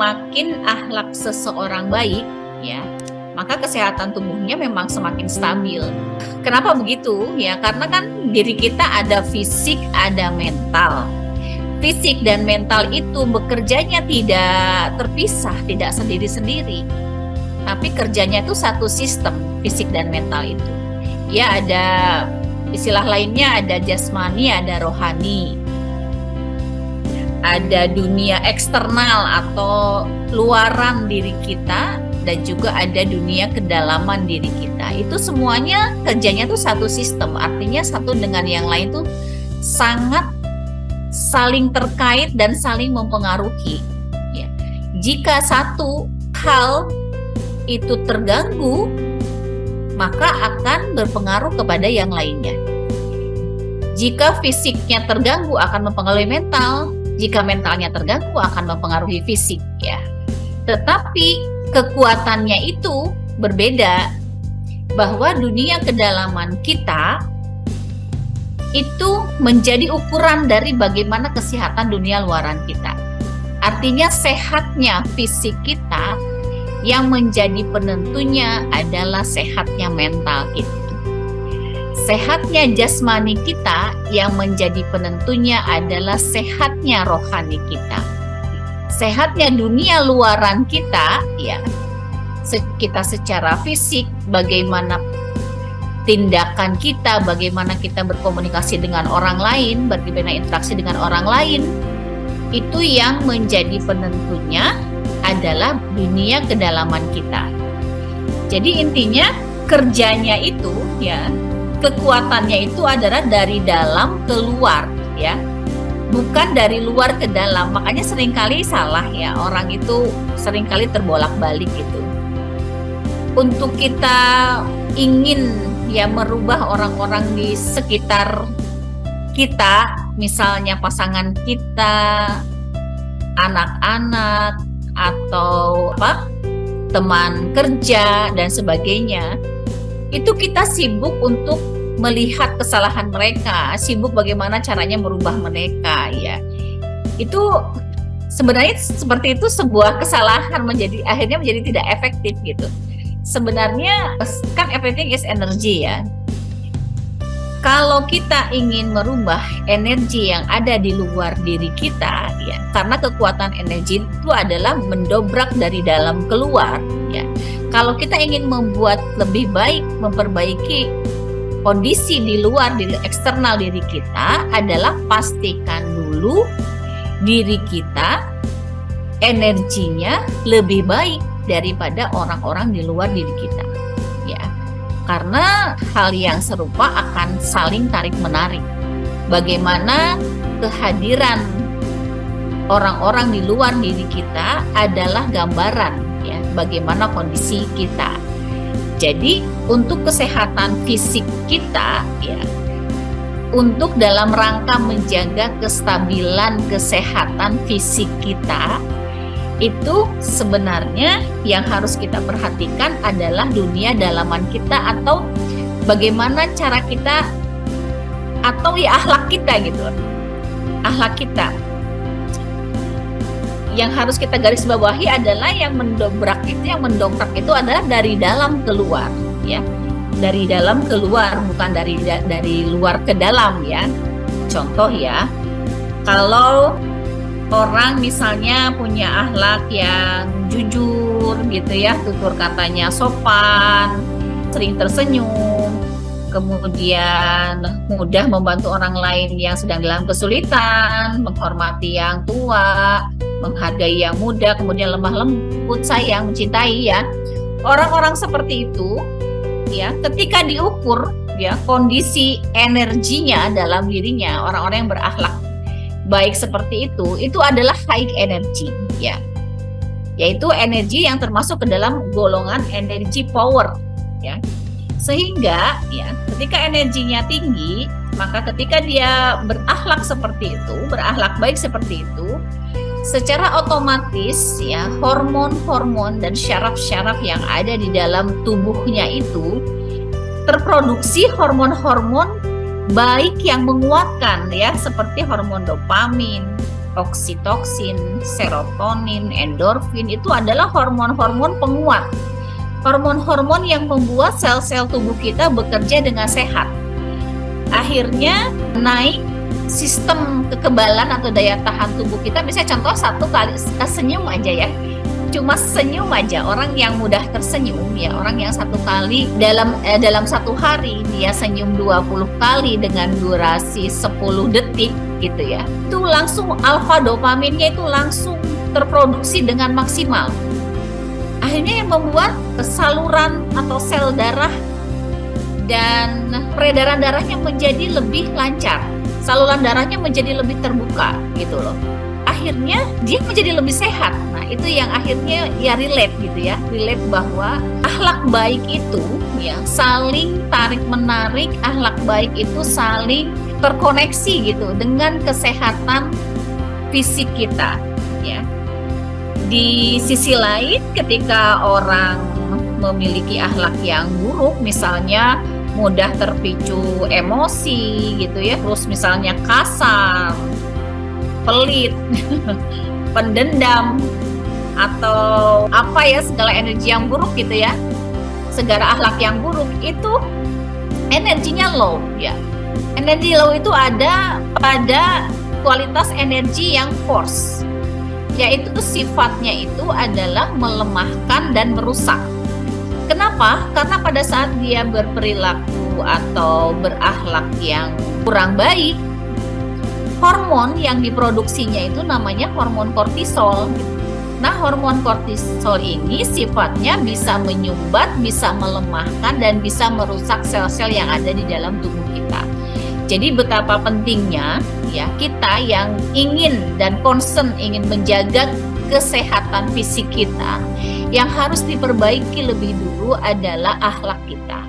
semakin akhlak seseorang baik, ya, maka kesehatan tubuhnya memang semakin stabil. Kenapa begitu? Ya, karena kan diri kita ada fisik, ada mental. Fisik dan mental itu bekerjanya tidak terpisah, tidak sendiri-sendiri. Tapi kerjanya itu satu sistem, fisik dan mental itu. Ya, ada istilah lainnya, ada jasmani, ada rohani. Ada dunia eksternal atau luaran diri kita, dan juga ada dunia kedalaman diri kita. Itu semuanya kerjanya tuh satu sistem, artinya satu dengan yang lain tuh sangat saling terkait dan saling mempengaruhi. Ya. Jika satu hal itu terganggu, maka akan berpengaruh kepada yang lainnya. Jika fisiknya terganggu akan mempengaruhi mental, jika mentalnya terganggu akan mempengaruhi fisik, ya. Tetapi kekuatannya itu berbeda, bahwa dunia kedalaman kita itu menjadi ukuran dari bagaimana kesehatan dunia luaran kita. Artinya sehatnya fisik kita, yang menjadi penentunya adalah sehatnya mental kita. Sehatnya jasmani kita, yang menjadi penentunya adalah sehatnya rohani kita. Sehatnya dunia luaran kita, ya, kita secara fisik, bagaimana tindakan kita, bagaimana kita berkomunikasi dengan orang lain, bagaimana interaksi dengan orang lain, itu yang menjadi penentunya adalah dunia kedalaman kita. Jadi intinya kerjanya itu, ya, kekuatannya itu adalah dari dalam keluar, ya, bukan dari luar ke dalam. Makanya seringkali salah, ya, orang itu seringkali terbolak-balik gitu. Untuk kita ingin, ya, merubah orang-orang di sekitar kita, misalnya pasangan kita, anak-anak, atau teman kerja dan sebagainya, itu kita sibuk untuk melihat kesalahan mereka, sibuk bagaimana caranya merubah mereka, ya. Itu sebenarnya seperti itu sebuah kesalahan, akhirnya menjadi tidak efektif gitu. Sebenarnya kan everything is energy, ya. Kalau kita ingin merubah energi yang ada di luar diri kita, ya, karena kekuatan energi itu adalah mendobrak dari dalam keluar, ya. Kalau kita ingin membuat lebih baik, memperbaiki kondisi di luar, di eksternal diri kita, adalah pastikan dulu diri kita energinya lebih baik daripada orang-orang di luar diri kita, ya. Karena hal yang serupa akan saling tarik-menarik. Bagaimana kehadiran orang-orang di luar diri kita adalah gambaran, ya, bagaimana kondisi kita. Jadi untuk kesehatan fisik kita, ya, untuk dalam rangka menjaga kestabilan kesehatan fisik kita, itu sebenarnya yang harus kita perhatikan adalah dunia dalaman kita, atau bagaimana cara kita, atau ya akhlak kita gitu. Akhlak kita yang harus kita garis bawahi adalah yang mendobrak itu, yang mendongkrak itu adalah dari dalam keluar, ya. Dari dalam keluar, bukan dari luar ke dalam, ya. Contoh, ya, kalau orang misalnya punya akhlak yang jujur gitu, ya, tutur katanya sopan, sering tersenyum, kemudian mudah membantu orang lain yang sedang dalam kesulitan, menghormati yang tua, menghargai yang muda, kemudian lemah lembut, sayang, mencintai, ya. Orang-orang seperti itu, ya, ketika diukur, ya, kondisi energinya dalam dirinya, orang-orang yang berakhlak baik seperti itu adalah high energy, ya, yaitu energi yang termasuk ke dalam golongan energi power, ya. Sehingga, ya, ketika energinya tinggi, maka ketika dia berakhlak seperti itu, berakhlak baik seperti itu, secara otomatis, ya, hormon-hormon dan syaraf-syaraf yang ada di dalam tubuhnya itu terproduksi hormon-hormon baik yang menguatkan, ya, seperti hormon dopamin, Oksitoksin, serotonin, endorfin itu adalah hormon-hormon penguat. Hormon-hormon yang membuat sel-sel tubuh kita bekerja dengan sehat. Akhirnya naik sistem kekebalan atau daya tahan tubuh kita. Misalnya contoh satu kali senyum aja ya. Cuma senyum aja, orang yang mudah tersenyum ya, orang yang satu kali dalam satu hari dia senyum 20 kali dengan durasi 10 detik gitu ya. Itu langsung alfa dopaminnya itu langsung terproduksi dengan maksimal. Akhirnya yang membuat saluran atau sel darah dan peredaran darahnya menjadi lebih lancar. Saluran darahnya menjadi lebih terbuka gitu loh. Akhirnya dia menjadi lebih sehat. Nah, itu yang akhirnya ya relate gitu ya. Relate bahwa akhlak baik itu ya saling tarik-menarik, akhlak baik itu saling terkoneksi gitu dengan kesehatan fisik kita ya. Di sisi lain ketika orang memiliki akhlak yang buruk, misalnya mudah terpicu emosi gitu ya, terus misalnya kasar, pelit, pendendam, atau apa ya, segala energi yang buruk gitu ya, segala akhlak yang buruk itu energinya low ya. Energi low itu ada pada kualitas energi yang force, yaitu sifatnya itu adalah melemahkan dan merusak. Kenapa? Karena pada saat dia berperilaku atau berakhlak yang kurang baik, hormon yang diproduksinya itu namanya hormon kortisol. Nah, hormon kortisol ini sifatnya bisa menyumbat, bisa melemahkan, dan bisa merusak sel-sel yang ada di dalam tubuh kita. Jadi betapa pentingnya ya kita yang ingin dan concern ingin menjaga kesehatan fisik kita, yang harus diperbaiki lebih dulu adalah akhlak kita.